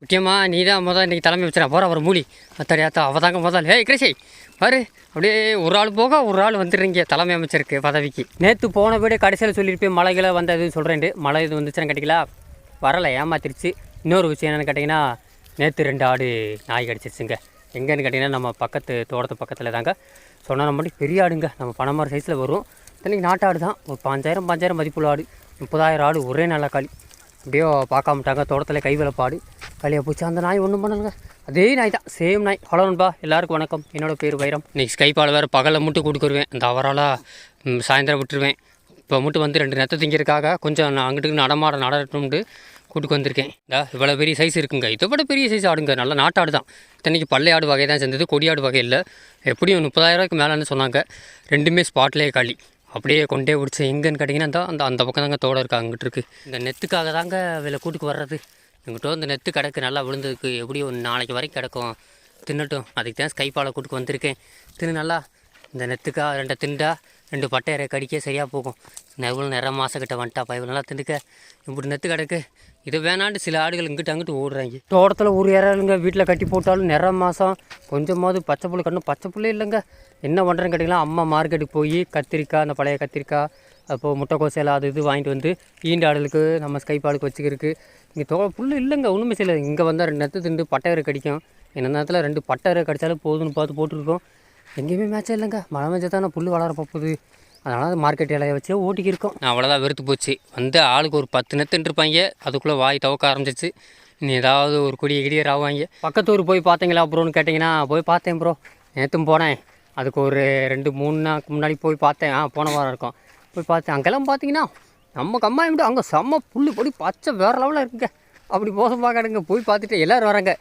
முக்கியமாக நீ தான் இன்றைக்கி தலைமை வச்சுறா போகிற ஒரு மூலி அத்தடியாத்தா அவள் தாங்க முதல் கிருஷி பாரு அப்படியே ஒரு ஆள் போக ஒரு ஆள் வந்துடுறீங்க தலைமை அமைச்சருக்கு பதவிக்கு. நேற்று போன வீடு கடைசியில் சொல்லியிருப்பேன் மழைகளை வந்தது சொல்கிறேன்ட்டு. மழை இது வந்துச்சுன்னு கேட்டிங்களா, வரலை, ஏமாத்திருச்சு. இன்னொரு விஷயம் என்னென்னு கேட்டிங்கன்னா, நேற்று 2 ஆடு நாய் கடிச்சிருச்சுங்க. எங்கேன்னு கேட்டிங்கன்னா நம்ம பக்கத்து தோட்டத்து பக்கத்தில் தாங்க. சொன்ன மட்டும் பெரிய ஆடுங்க, நம்ம பணமர சைஸில் வரும். இன்றைக்கி நாட்டாடு தான், ஒரு 5000 மதிப்புள்ள ஆடு. 30,000 ஆடு ஒரே நல்ல களி. அப்படியோ பார்க்காமட்டாங்க, தோட்டத்தில் கைவிலப்பாடு களியாக போச்சு. அந்த நாய் ஒன்றும் பண்ணலுங்க, அதே நாய் தான், சேம் நாய். ஹலோ நண்பா, எல்லாருக்கும் வணக்கம். என்னோடய பேர் வைரம். இன்றைக்கி ஸ்கைப்பால் வேறு பகலில் மட்டும் கொடுக்குருவேன், அந்த அவரால் சாயந்தரம் விட்டுருவேன். இப்போ மட்டும் வந்து 2 நெத்தை திங்கிறதுக்காக கொஞ்சம் நான் அங்கிட்டு நடட்டும்ட்டு கூட்டுக்கு வந்திருக்கேன். இவ்வளோ பெரிய சைஸ் இருக்குங்க, இதை விட பெரிய சைஸ் ஆடுங்க, நல்ல நாட்டாடு தான். இத்தனைக்கு பள்ளையாடு வகை தான் சேர்ந்தது, கொடியாடு வகை இல்லை. எப்படியும் 30,000 மேலேன்னு சொன்னாங்க. 2மே ஸ்பாட்லேயே களி. அப்படியே கொண்டே பிடிச்சி எங்கேன்னு கேட்டிங்கன்னா அந்த பக்கம் தாங்க தோட இருக்கா, அங்கிட்டு இருக்குது. இந்த நெத்துக்காக தாங்க இதில் கூட்டுக்கு வர்றது. எங்கிட்ட இந்த நெத்து கிடக்கு, நல்லா விழுந்ததுக்கு எப்படியும் ஒரு நாளைக்கு வரைக்கும் கிடக்கும், தின்னட்டும். அதுக்கு தான் ஸ்கைப்பால் கூட்டுக்கு வந்திருக்கேன். தின்னு நல்லா இந்த நெத்துக்கா 2 திண்டா 2 பட்டையரை கடிக்க சரியாக போகும். எவ்வளோ நிறைய மாதக்கிட்ட வந்துட்டா பைவ நல்லா திண்டுக்க. இப்படி நெத்து கிடக்கு, இது வேணாண்டு சில ஆடுகள் இங்கிட்டு ஓடுறாங்க. தோட்டத்தில் ஒரு இறலுங்க, வீட்டில் கட்டி போட்டாலும் நிற மாதம் கொஞ்சமாவது பச்சை புல் கண்ணு பச்சை புல்லே இல்லைங்க. என்ன பண்ணுறேன்னு கேட்டிங்கன்னா, அம்மா மார்க்கெட்டுக்கு போய் கத்திரிக்காய், அந்த பழைய கத்திரிக்காய், அப்போது முட்டைக்கோசையில் அது இது வாங்கிட்டு வந்து ஈண்டு ஆடுகளுக்கு நம்ம ஸ்கைப்பாலுக்கு வச்சுக்கிறதுக்கு. இங்கே புல் இல்லைங்க, ஒன்றுமே செய்யலை. இங்கே வந்தால் 2 நெத்து திண்டு பட்டையரை கடிக்கும். என்ன நேரத்தில் 2 பட்டையரை கடித்தாலும் போதுன்னு பார்த்து போட்டுருக்கோம். எங்கேயுமே மேட்சே இல்லைங்க, மழை மேய்ச்சா தானே புல் வளர போகுது. அதனால் மார்க்கெட் இலையை வச்சு ஓட்டிக்கிருக்கோம். அவ்வளோதான், வெறுத்து போச்சு. வந்து ஆளுக்கு ஒரு 10 நெத்துன்னு இருப்பாங்க, அதுக்குள்ளே வாய் துவக்க ஆரம்பிச்சிச்சு. இனி ஏதாவது ஒரு கிடியர் ஆவாங்க. பக்கத்தூர் போய் பார்த்தீங்களா ப்ரோன்னு கேட்டிங்கன்னா, போய் பார்த்தேன் ப்ரோ, நேற்றும் போனேன். அதுக்கு ஒரு 2-3 நாளுக்கு முன்னாடி போய் பார்த்தேன். போன வாரம் இருக்கும் போய் பார்த்தேன். அங்கெல்லாம் பார்த்தீங்கன்னா நம்ம கம்மாய் விட்டு அங்கே செம்ம புல் பொடி பச்சை வேறு லெவலில் இருக்குங்க. அப்படி மோசமாக கிடங்க. போய் பார்த்துட்டு எல்லோரும் வராங்க,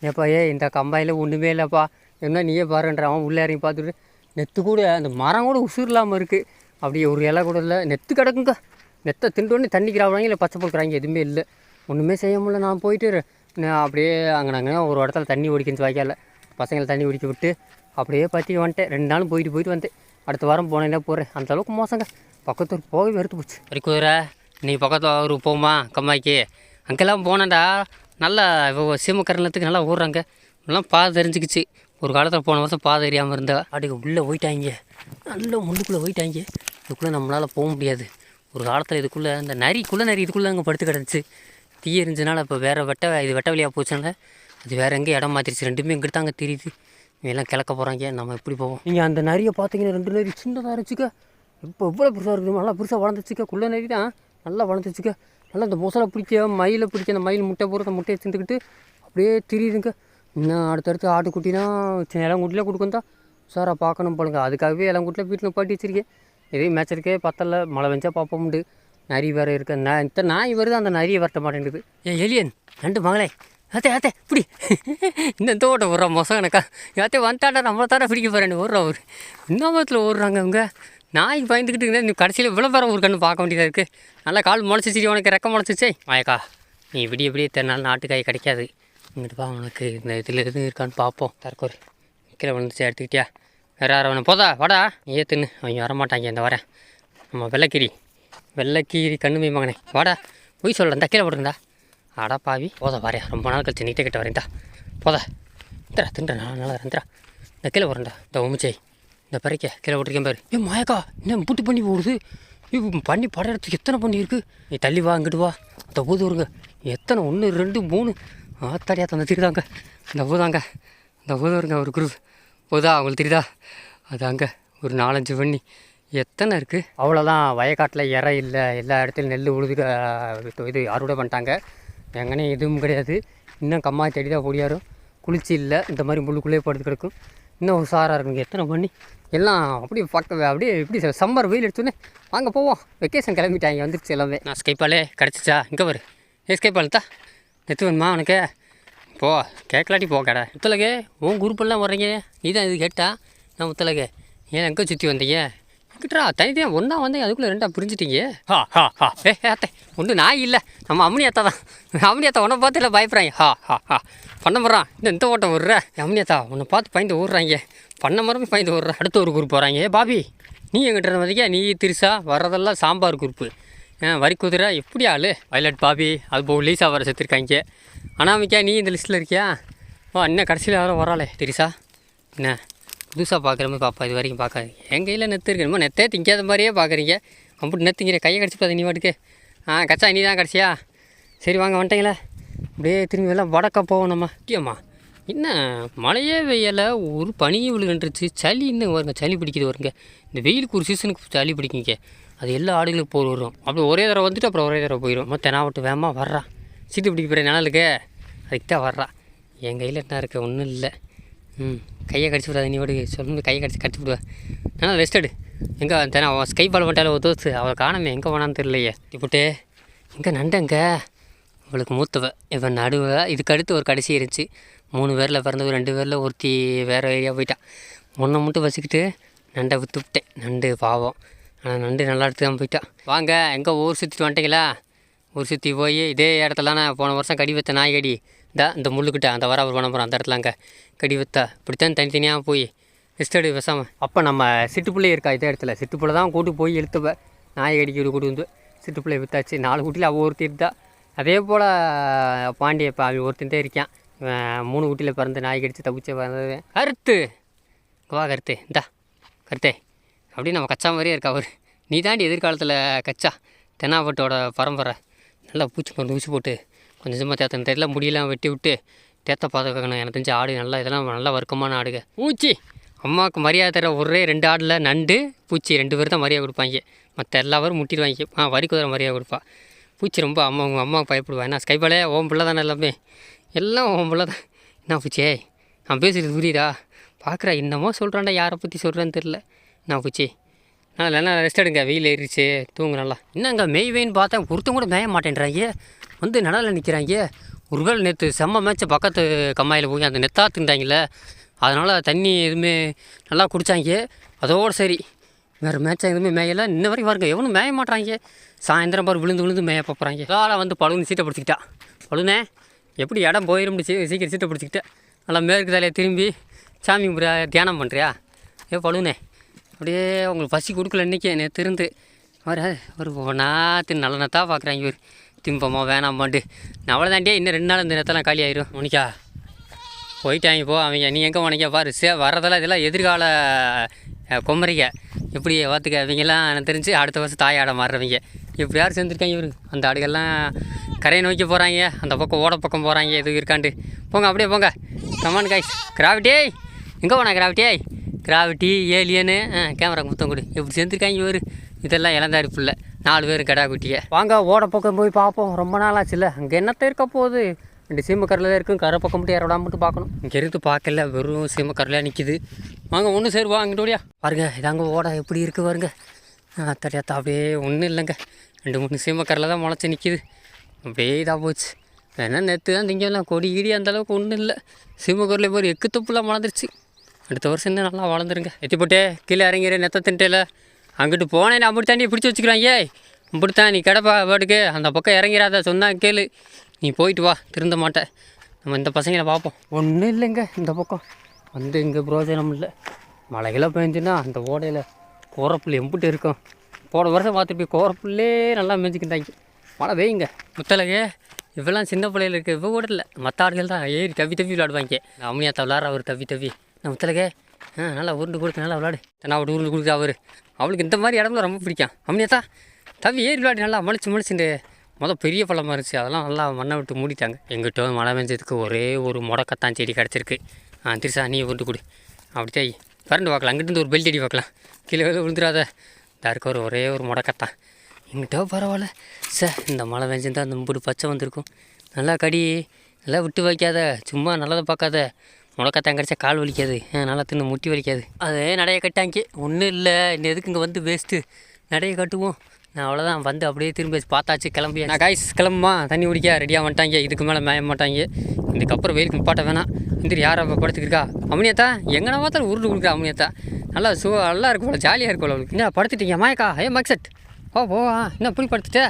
ஏப்பா இந்த கம்பாயில் ஒன்றுமே இல்லைப்பா, என்ன நீயே பாருன்ற. அவன் உள்ளே இறங்கி பார்த்துட்டு நெத்து கூட அந்த மரம் கூட உசுர் இல்லாமல் இருக்குது. அப்படியே ஒரு இலை கூட இல்லை, நெத்து கிடக்குங்க. நெத்தை திண்டோடனே தண்ணி கிராவாங்க, இல்லை பச்சை போக்குறாங்க, எதுவுமே இல்லை. ஒன்றுமே செய்ய முடியல. நான் போயிட்டு அப்படியே அங்கே ஒரு இடத்துல தண்ணி ஓடிக்கிச்சு வாய்க்கால, பசங்களை தண்ணி ஓடிக்க விட்டு அப்படியே பற்றி வந்துட்டேன். 2 நாளும் போயிட்டு வந்தேன். அடுத்த வாரம் போனேன்னா போகிறேன். அந்தளவுக்கு மோசங்க, பக்கத்தூர் போகவே வெறுத்து போச்சு. வரைக்குதிரை நீ பக்கத்து ஊருக்கு போமா கம்மாய்க்கு, அங்கெல்லாம் போனேன்டா. நல்லா சீமக்கரணத்துக்கு நல்லா ஊடுறாங்க. எல்லாம் பாதை தெரிஞ்சுக்கிச்சு. ஒரு காலத்தில் போன வருஷம் பாதை தெரியாமல் இருந்தா ஆட்டுக்கு உள்ளே போயிட்டாங்க, நல்லா முள்ளுக்குள்ளே போயிட்டாங்க. இதுக்குள்ளே நம்மளால் போக முடியாது. ஒரு காலத்தில் இதுக்குள்ளே அந்த நரி இதுக்குள்ளே அங்கே படுத்து கிடந்துச்சு. தீ எரிஞ்சனால இப்போ வேறு வெட்ட வழியாக போச்சுனால அது வேறு எங்கேயும் இடம் மாற்றிருச்சு. 2மே இங்கிட்டு தாங்க தெரியுது. இவெல்லாம் கிளக்க போகிறாங்க, நம்ம எப்படி போவோம். நீங்கள் அந்த நரியை பார்த்தீங்கன்னா 2 நரி சின்னதாக இருந்துச்சுக்க, இப்போ எவ்வளோ பெருசாக இருக்குது, நல்லா பெருசாக வளர்ந்துச்சுக்க. குள்ள நரி தான் நல்லா வளர்ந்துச்சுக்க. நல்லா இந்த மொசலை மயிலை பிடிக்க, அந்த மயில் முட்டை போகிற அந்த முட்டையை தின்னுக்கிட்டு அப்படியே திரியுதுங்க. இன்னும் அடுத்தடுத்து ஆட்டுக்குட்டினா இளங்குட்டியில் கொடுக்குந்தா சாரா பார்க்கணும் போலுங்க. அதுக்காகவே இளங்குட்டியில் வீட்டில் பாட்டி வச்சிருக்கேன். எதையும் மேய்ச்சலுக்கே பத்தலை, மழை வெஞ்சா பார்ப்போம் உண்டு. நரி வேறு இருக்கு. இந்த நாய் வருது, அந்த நரியை வரட்ட மாட்டேங்குது. எலியன் 2 மகளே, அத்தே இப்படி இந்த தோட்டம் விட்றா மொசம் எனக்கா யாத்தே வந்துட்டாண்டா, நம்மளை தானே பிடிக்க போகிறேன்னு ஓடுறா. ஒரு இன்னமத்தில் ஓடுறாங்க அவங்க. நாய்க்கு பயந்துக்கிட்டு நீ கடைசியில் விளம்பரம் ஒரு கண்ணு பார்க்க வேண்டியதாக இருக்குது. நல்லா கால் முளைச்சிச்சு, உனக்கு ரெக்க முளைச்சிச்சே. மாயக்கா நீ விடிய தென்னாலும் நாட்டுக்காய் கிடைக்காது. இங்கிட்டு பா, உனக்கு இந்த இதில் எதுவும் இருக்கான்னு பார்ப்போம். தற்கொரு கீழே விழுந்துச்சு, எடுத்துக்கிட்டியா? வேறு யாரும் அவனை போதா வாடா, நீயே தின்னு. அவங்க வரமாட்டாங்க. இந்த வரேன் நம்ம வெள்ளைக்கீரி கண்ணுமை மகனே, வாடா. போய் சொல்கிறேன், கீழே போட்டுருந்தா. ஆடா பாவி, போதா வரேன். ரொம்ப நாள் கழிச்சு நீட்டை கிட்ட வரேன்டா. போதா தின்றா நல்லா இருந்துடா. இந்த கீழே போகிறேன்டா. இந்த உமிச்சை இந்த பறிக்க கீழே போட்டிருக்கேன் பாரு. மாயக்கா என்ன பூட்டு பண்ணி போடுது. பண்ணி படையிறதுக்கு எத்தனை பண்ணி இருக்குது. நீ தள்ளி வா, இங்கிட்டு வா. இந்த ஊது வருங்க, எத்தனை 1 2 3 ஆத்தாடியா தந்த தெரியுதாங்க. இந்த ஊதாங்க, இந்த ஊது வருங்க. ஒரு குரூப் ஊதா, அவங்களுக்கு தெரியுதா? அதாங்க ஒரு 4-5 பண்ணி எத்தனை இருக்குது. அவ்வளோதான். வயக்காட்டில் இற இல்லை, எல்லா இடத்துலையும் நெல் உழுது இது அறுவடை பண்ணிட்டாங்க. எங்கனே எதுவும் கிடையாது. இன்னும் கம்மாய் செடி தான் பொடியாரும், குளிர்ச்சி இல்லை. இந்த மாதிரி முள்ளுக்குள்ளே படுத்து கிடக்கும். இன்னும் ஒரு சாராக இருக்குங்க. எத்தனை பண்ணி எல்லாம் அப்படியே அப்படியே இப்படி சம்மர் வெயில் எடுத்தோன்னே வாங்க போவோம். வெக்கேஷன் கிளம்பிட்டாங்க, வந்துருச்சு எல்லாமே. நான் ஸ்கைப்பாலே கிடச்சிச்சா? இங்கே வரு. ஸ்கைப்பால் தான் நெத்து வேணுமா உனக்கு? போ, கேட்கலாட்டி போ கடை. முத்தலகே உன் குரூப்பெல்லாம் வர்றீங்க, நீ தான் இது கேட்டா? நான் முத்தலகே ஏன் எங்கே சுற்றி வந்தீங்க? கிட்டா தனியாக ஒன்றா வந்தீங்க, அதுக்குள்ளே 2ஆக பிரிஞ்சுட்டீங்க. அத்தை ஒன்றும் நாய் இல்லை, நம்ம அம்னியாத்தா தான். அம்னியாத்தா உன்னை பார்த்து இல்லை பயப்படுறாங்க. பண்ண மரம் இந்த ஓட்டம் விடுற. அம்னியாத்தா உன்னை பார்த்து பயந்து ஓடுறாங்க, பண்ண மரமே பயந்து ஓடுற. அடுத்த ஒரு குரூப் வராங்க. பாபி நீ எங்கிட்ட வந்தீங்க, நீ திருசா வர்றதெல்லாம் சாம்பார் குரூப்பு. வரி குதிரை எப்படி ஆள் வயலட் பாபி அது போல் லீஸாக வர செத்துருக்காங்க. அனாமிக்கா நீ இந்த லிஸ்ட்டில் இருக்கியா? ஓ இன்னும் கடைசியில் யாரும் வராளே தெரிசா? என்ன புதுசாக பார்க்குற மாதிரி பாப்பா, இது வரைக்கும் பார்க்காது. என் கையில் நெத்து இருக்கு, என்னமோ நெத்தே திங்காத மாதிரியே பார்க்குறீங்க. அப்படி நெத்துங்கிற கையை கடிச்சு பார்த்து நீ வாட்டுக்கு. கச்சா நீ தான் கடைசியா? சரி வாங்க வந்துட்டீங்களே. அப்படியே திரும்பி எல்லாம் வடக்க போவோம் நம்ம. முக்கியம்மா என்ன மழையே வெயில ஒரு பனியும் விழுந்துருச்சு. சளி இன்னும் வருங்க, சளி பிடிக்குது வருங்க. இந்த வெயிலுக்கு ஒரு சீசனுக்கு சளி பிடிக்குங்க. அது எல்லா ஆடுகளுக்கும் போர் வரும். அப்படி ஒரே தடவை வந்துட்டு அப்புறம் ஒரே தடவை போயிடும். தெனாவட்டு வேகமாக வர்றா, சீட்டு பிடிக்க போகிற நிழலுக்கு அதுக்கு தான் வர்றா. என் கையில் என்ன இருக்க ஒன்றும் இல்லை. கையை கடிச்சு விடாது நீ விடு, சொல்லு கையை கடிச்சு விடுவேன். ஆனால் ரெஸ்ட் எடு. எங்கே தெனா அவன் ஸ்கை பால் பண்ணிட்டால ஒரு தோசு அவள் காணமே, எங்கே வேணான்னு தெரியலையே. இப்போட்டு எங்கே நண்டங்க இவளுக்கு மூத்தவ, இவன் நடுவ. இதுக்கு அடுத்து ஒரு கடைசி இருந்துச்சு. 3 பேரில் பிறந்தவ, 2 பேரில் ஒருத்தி வேறு ஏரியா போயிட்டான். ஒன்றை மட்டும் வச்சுக்கிட்டு நண்டை விற்று விட்டேன். நண்டு பாவம், ஆனால் நண்டு நல்லா எடுத்து தான் போயிட்டான். வாங்க எங்கே ஊர் சுற்றிட்டு வந்துட்டீங்களா? ஊர் சுற்றி போய் இதே இடத்துல நான் போன வருஷம் கடி வைத்த நாய் கடி இந்த முள்ளுக்கிட்ட அந்த வர அவர் பண்ண போகிறோம். அந்த இடத்துல அங்கே கடி வைத்தா இப்படித்தான் தனித்தனியாக போய் ரெஸ்ட் பேசாமல். அப்போ நம்ம சிட்டுப்புள்ளே இருக்கா இதே இடத்துல. சிட்டுப்புள்ளை தான் கூட்டு போய் இழுத்துப்பேன். நாய் கடிக்கு கூட்டு வந்து சிட்டுப்புள்ளையை விற்றாச்சு. 4 குட்டியில் அவள் ஒருத்தி இருந்தா. அதே போல் பாண்டிய இப்போ அவள் ஒருத்தன்ட்டே இருக்கான். 3 குட்டியில் பிறந்து நாய் கடிச்சு தப்பிச்ச பிறந்தது. கருத்து வா கருத்து, இந்தா கருத்தே அப்படி நம்ம கச்சா மாதிரியே இருக்கா அவர். நீ தாண்டி எதிர்காலத்தில் கச்சா தென்னாவட்டோட பரம்பரை. நல்லா பூச்சி மருந்து ஊசி போட்டு கொஞ்சம் கொஞ்சமாக தேத்தணும். தெரியல முடியெல்லாம் வெட்டி விட்டு தேத்த பார்த்துக்கணும். எனக்கு தெரிஞ்ச ஆடு நல்லா இதெல்லாம் நல்லா வர்க்கமான ஆடுங்க. பூச்சி அம்மாவுக்கு மரியாதை தர ஒரே 2 ஆடில் நண்டு பூச்சி 2 பேர் தான் மரியாதை கொடுப்பாங்க. மற்ற எல்லா பேரும் முட்டிடுவாங்க. வரிக்கு வர மரியாதை கொடுப்பா. பூச்சி ரொம்ப அம்மாவுக்கு பயப்படுவா. ஏன்னா ஸ்கைபாலே ஓம் பிள்ளை தானே, எல்லாமே எல்லாம் ஓம் பிள்ளை தான். என்ன பூச்சியே நான் பேசுகிறது புரியுதா? பார்க்குறா என்னமோ சொல்கிறான்டா, யாரை பற்றி சொல்கிறேன்னு தெரில. என்ன பூச்சி நல்லா ரெஸ்ட் எடுங்க, வெயில் ஏறிச்சு, தூங்கு நல்லா. என்னங்க மேய்வேன்னு பார்த்தா ஒருத்தங்க கூட மேய மாட்டேன்றாங்க, வந்து நடலில் நிற்கிறாங்க. ஒருவேளை நேற்று செம்ம மேய்ச்ச பக்கத்து கம்மாயில் போய் அந்த நெத்தா திண்டாங்களே, அதனால் தண்ணி எதுவுமே நல்லா குடித்தாங்க. அதோடு சரி, வேறு மேய்ச்சா எதுவுமே மேயலை. இன்ன வரைக்கும் பாருங்க எவனும் மேய மாட்டாங்க. சாயந்தரம் பாரு விழுந்து மேய போகிறாங்க. காலை வந்து பழுன்னு சீட்டை பிடிச்சிக்கிட்டா. பழுனே எப்படி இடம் போயிருந்துச்சு, சீக்கிரம் சீட்டை பிடிச்சிக்கிட்டேன். நல்லா மேற்கு தலையை திரும்பி சாமி தியானம் பண்ணுறியா? பழுனே அப்படியே உங்களுக்கு பசி கொடுக்கல இன்றைக்கி நேற்று இருந்து ஒரு ஒன்றாத்து நல்லதான் பார்க்குறாங்க. இவர் திம்பமா வேணாமாண்டு நான் அவ்வளோ தாண்டியே இன்னும் 2 நாள் இந்த நேரத்தெல்லாம் காலி ஆயிரும். உனக்கா போயிட்டாங்க போ அவங்க. நீ எங்கே உனக்கா பாரு வரதெல்லாம் இதெல்லாம் எதிர்கால கொம்மரிங்க. எப்படி பார்த்துக்க அவங்கெல்லாம் எனக்கு தெரிஞ்சு அடுத்த வருஷம் தாயாட மாறுறவங்க. இப்படி யார் சேர்ந்துருக்காங்க இவர். அந்த ஆடுகள்லாம் கரையை நோக்கி போகிறாங்க, அந்த பக்கம் ஓட பக்கம் போகிறாங்க. எதுவும் இருக்காண்டு போங்க, அப்படியே போங்க. Come on guys. கிராவிட்டியே எங்கே போனா? கிராவிட்டி ஏலியனு கேமரா முத்தம் கொடு. எப்படி சேர்ந்துருக்காங்க இவர். இதெல்லாம் இளந்தாரி பிள்ளை 4 பேர் கடா குட்டியை. வாங்க ஓட பக்கம் போய் பார்ப்போம். ரொம்ப நாளாச்சு இல்லை, அங்கே என்னத்த இருக்க போகுது. 2 சீமக்கரில் தான் இருக்கும். கரை பக்கம் மட்டும் யாரோட மட்டும் பார்க்கணும். இங்கே இருந்து பார்க்கல, வெறும் சீமக்கரில் நிற்கிது. வாங்க ஒன்று சேருவா அங்கிட்ட ஓடியா பாருங்க. இதாங்க ஓட எப்படி இருக்குது பாருங்க. தடியாத்தா அப்படியே ஒன்றும் இல்லைங்க, 2-3 சீமக்கரில் தான் முளைச்சி நிற்கிது. அப்படியே இதாக போச்சு. ஏன்னா நேற்று தான் திங்கெல்லாம் கொடி கீடி அந்தளவுக்கு ஒன்றும் இல்லை. சீமக்கரில் போய் எக்கு தப்புலாம் வளர்ந்துருச்சு. அடுத்த வருஷம் இன்னும் நல்லா வளர்ந்துருங்க. எத்தி போட்டே கீழே இறங்கிற நெத்த தின்ட்டேல அங்கிட்டு போனேன்னு அப்படி தாண்டி பிடிச்சி வச்சுக்கிறாங்க. இப்படித்தான் நீ கிடப்பா பாட்டுக்கு அந்த பக்கம் இறங்கிறாத சொன்னால் கேளு. நீ போயிட்டு வா, திருந்த மாட்டேன். நம்ம இந்த பசங்களை பார்ப்போம். ஒன்றும் இல்லைங்க, இந்த பக்கம் வந்து இங்கே பிரோஜனம் இல்லை. மழைகளை பெஞ்சுன்னா அந்த ஓடையில் கோரப்புல் எம்பிட்டு இருக்கும். போன வருஷம் பார்த்துட்டு கோரப்புல்லே நல்லா மேய்ச்சிக்கிட்டாங்க. மழை பெய்யுங்க. முத்தலகே இவெல்லாம் சின்ன பிள்ளைகள் இருக்குது. இவ கூட இல்லை, மற்ற ஆடுகள் தான் ஏறி தவி விளையாடுவாங்க. அம்மியாத்தா விளாட்ற அவர் தவி நான் முத்தலகே நல்லா உருண்டு கொடுத்து நல்லா விளாடு. நான் அவட்டு உருண்டு கொடுக்குறா அவர். அவளுக்கு இந்த மாதிரி இடம்லாம் ரொம்ப பிடிக்கும். அம்மியாத்தா தவி ஏறி விளையாடி நல்லா மலிச்சுட்டு பெரிய பள்ளமாக இருந்துச்சு. அதெல்லாம் நல்லா மண்ணை விட்டு மூடிட்டாங்க. எங்கிட்ட மழை பெஞ்சதுக்கு ஒரே ஒரு முடக்கத்தான் செடி கிடச்சிருக்கு. திருசா நீ உருண்டு கொடு. அப்படித்தான் கரண்ட் பார்க்கலாம். அங்கிட்டு ஒரு பெல்ட் அடி பார்க்கலாம். கீழே விழுந்துடாத. இருக்க ஒரே ஒரு முடக்கத்தான் எங்கிட்ட பரவாயில்ல. இந்த மழை பெஞ்சிருந்தால் அந்த மும்புடு பச்சை வந்திருக்கும். நல்லா கடி, நல்லா விட்டு வைக்காத, சும்மா நல்லதை பார்க்காத. முடக்கத்தான் கிடச்சா கால் வலிக்காது, நல்லா தின்னு முட்டி வலிக்காது. அதே நடைய கட்டாங்க. ஒன்றும் இல்லை, இன்னும் எதுக்கு இங்கே வந்து வேஸ்ட்டு. நடைய கட்டுவோம். நான் அவ்வளோதான் வந்து அப்படியே திரும்பி பார்த்தாச்சு கிளம்பி. நான் காய்ஸ் கிளம்புமா, தண்ணி குடிக்க ரெடியாக வந்துட்டாங்க. இதுக்கு மேலே மேய மாட்டாங்க. இதுக்கப்புறம் வெயிலுக்கு நிப்பாட்ட வேணாம். இந்த யாரை படுத்துக்கிருக்கா அம்மியாத்தா? எங்கன்னா பார்த்தாலும் உருண்டு கொடுக்குறா அம்மியாத்தா. நல்லா நல்லா இருக்கும் போல, ஜாலியாக இருக்கும் போல அவளுக்கு. என்ன படுத்துட்டீங்க மாயக்கா? மக்சட் போவா. என்ன புளி படுத்துட்டே?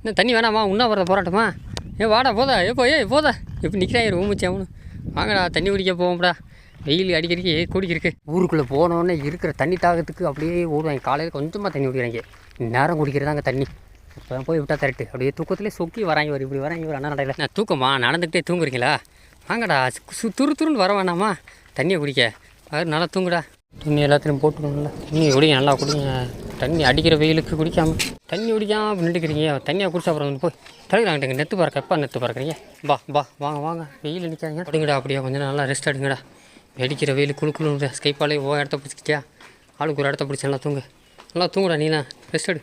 இன்னும் தண்ணி வேணாமா? இன்னும் வரத போராட்டமா? வாடா போதா. போதா எப்படி நிற்கிறாங்க ஊமிச்சு அவனு. வாங்கடா தண்ணி குடிக்க போவோம்டா. வெயில் அடிக்கடிக்கு குடிக்கிருக்கு. ஊருக்குள்ளே போனோடனே இருக்கிற தண்ணி தாகத்துக்கு அப்படியே ஓடுவாங்க. காலையில் கொஞ்சமாக தண்ணி குடிக்கிறாங்க. நேரம் குடிக்கிறதாங்க தண்ணி. இப்போ போய் விட்டா தரட்டு அப்படியே தூக்கத்துலேயே சொக்கி வராங்க வரும் இப்படி வராங்க ஒரு அண்ணா நடையில் நான் தூக்கமா நடந்துக்கிட்டே தூங்குறீங்களா வாங்கடா துருன்னு வர வேணாமா தண்ணியை குடிக்க அது நல்லா தூங்குடா தண்ணி எல்லாத்துலையும் போட்டுக்கணும்ல தண்ணி குடிங்க நல்லா குடிங்க தண்ணி அடிக்கிற வெயிலுக்கு குடிக்காமல் தண்ணி குடிக்காமல் நின்றுக்கிறீங்க தண்ணியாக குடிச்சா அப்புறம் போய் தலைவராங்கிட்டங்க நெத்து பறக்க எப்போ நெத்து பறக்கிறீங்க வாங்க வெயில் நிற்காங்க அப்படிங்கடா அப்படியே கொஞ்சம் நல்லா ரெஸ்ட் எடுங்கடா அடிக்கிற வெயில் குழுக்குழு ஸ்கைப்பாலே இடத்த பிடிச்சிக்கிட்டியா ஆளுக்கு ஒரு இடத்த பிடிச்சி நல்லா தூங்குடா நீனா ரெஸ்ட் எடு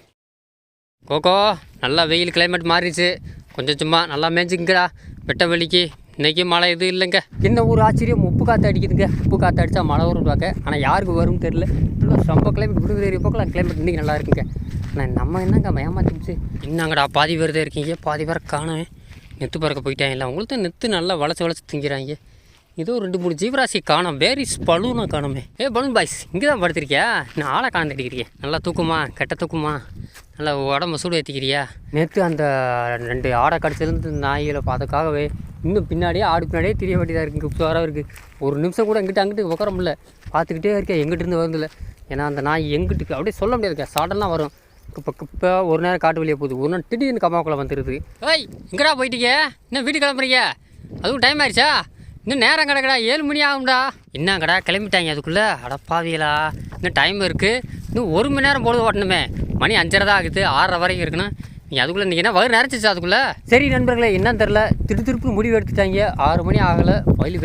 கோகோ நல்லா வெயில் கிளைமேட் மாறிடுச்சு கொஞ்சம் சும்மா நல்லா மேய்ஞ்சிங்கடா வெட்ட வெளிக்கு இன்றைக்கி மழை எதுவும் இல்லைங்க என்ன ஒரு ஆச்சரியம் உப்பு காற்று அடிக்குதுங்க உப்பு காற்று அடித்தா மழை வரும்வாங்க ஆனால் யாருக்கு வரும்னு தெரில இல்லை ரொம்ப கிளைமேட் விடுதலை போக்கலாம் கிளைமேட் இன்றைக்கி நல்லா இருக்குங்க ஆனால் நம்ம என்னங்க ஏமாத்திடுச்சு என்னங்கடா பாதி பேர் இருக்கீங்க பாதி பேரை காணவே நெத்து பறக்க போயிட்டாங்க உங்களுக்கு தான் நெத்து நல்லா வளைச்சி திங்கிறாங்க ஏதோ 2-3 ஜீவராசி காணும் பேரிஸ் பலூனை காணுமே பலூன் பாய்ஸ் இங்கே தான் படுத்திருக்கியா நான் ஆளை காண தடிக்கிறியா நல்லா தூக்குமா கெட்ட தூக்குமா நல்லா உடம்பு சூடு ஏற்றிக்கிறியா நேற்று அந்த 2 ஆடை கடிச்சிருந்து நாய்களை அதுக்காகவே இன்னும் பின்னாடியே ஆடு பின்னாடியே தெரிய வேண்டியதாக இருக்குது உப்சாராக இருக்குது ஒரு நிமிஷம் கூட அங்கிட்டு உட்கார முடியல பார்த்துக்கிட்டே இருக்கேன் எங்கிட்டிருந்து வருதில்ல ஏன்னா அந்த நாய் எங்கிட்டு அப்படியே சொல்ல முடியாது சடனாக வரும் இப்போ ஒரு நேரம் காட்டு வெளியே போகுது ஒரு நேரம் திடீர்னு கம்மாக்குள்ளே வந்துடுது எங்கடா போயிட்டீங்க இன்னும் வீட்டுக்கு கிளம்புறீங்க அதுவும் டைம் ஆயிடுச்சா இன்னும் நேரம் கிடக்கடா 7 மணி ஆகும்டா என்னங்கடா கிளம்பிட்டாங்க அதுக்குள்ளே அடப்பாவியலா இன்னும் டைம் இருக்குது இன்னும் 1 மணி நேரம் பொழுது ஓட்டணுமே மணி 5:30 தான் ஆகுது 6:30 வரைக்கும் இருக்குன்னா நீ அதுக்குள்ளே இன்றைக்கி என்ன வயிறு நிறச்சிச்சா அதுக்குள்ளே சரி நண்பர்களே என்னன்னு தெரில திருப்பு முடிவு எடுத்துட்டாங்க 6 மணி ஆகலை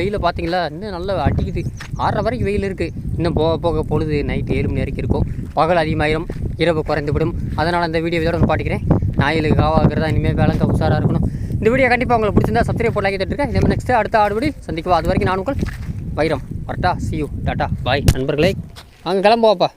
வெயில பார்த்தீங்களா இன்னும் நல்லா அடிக்குது 6:30 வரைக்கும் வெயில் இருக்குது இன்னும் போக பொழுது நைட்டு 7 மணி வரைக்கும் இருக்கும் பகல் அதிகமாயிரும் இரவு குறைந்துவிடும் அதனால் அந்த வீடியோ இதோட பாட்டிக்கிறேன் நாய்களுக்கு காவாகிறதா இனிமேல் வேலைங்க உஷாராக இருக்கணும் இந்த வீடியோ கண்டிப்பாக உங்களுக்கு பிடிச்சிருந்தா சப்ஸ்கிரைப் போட்டு லைக் தட்டுருக்கேன் இதே மாதிரி நெக்ஸ்ட்டு அடுத்த ஆடுபடி சந்திக்குவா அது வரைக்கும் நான் உங்கள் வைரம் வரட்டா சி யூ டாட்டா பாய் நண்பர்களே அங்கே கிளம்புவாப்பா